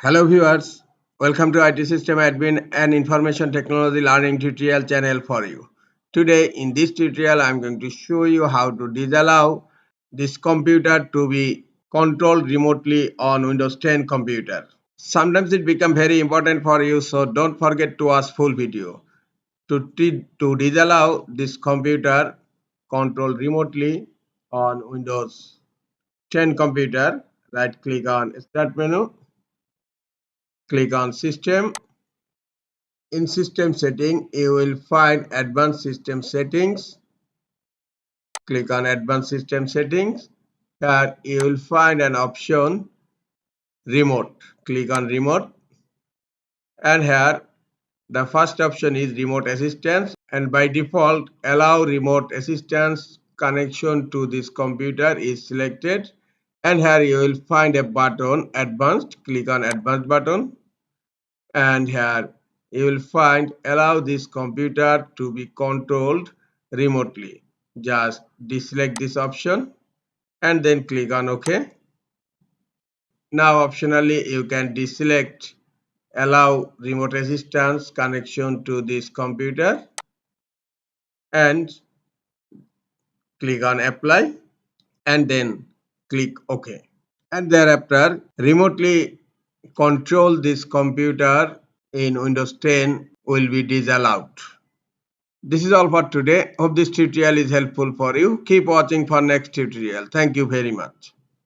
Hello viewers, welcome to IT System Admin and Information Technology Learning tutorial channel for you. Today in this tutorial I am going to show you how to disallow this computer to be controlled remotely on Windows 10 computer. Sometimes it becomes very important for you, so don't forget to watch full video. To disallow this computer controlled remotely on Windows 10 computer, right click on Start menu. Click on System. In System Setting, you will find Advanced System Settings. Click on Advanced System Settings. Here you will find an option Remote. Click on Remote. And here the first option is Remote Assistance. And by default, allow remote assistance connection to this computer is selected. And here you will find a button Advanced. Click on Advanced button. And here you will find allow this computer to be controlled remotely. Just deselect this option and then click on OK. Now optionally you can deselect allow remote assistance connection to this computer and click on apply and then click OK. And thereafter remotely control this computer in Windows 10 will be disallowed. This is all for today. Hope this tutorial is helpful for you. Keep watching for next tutorial. Thank you very much.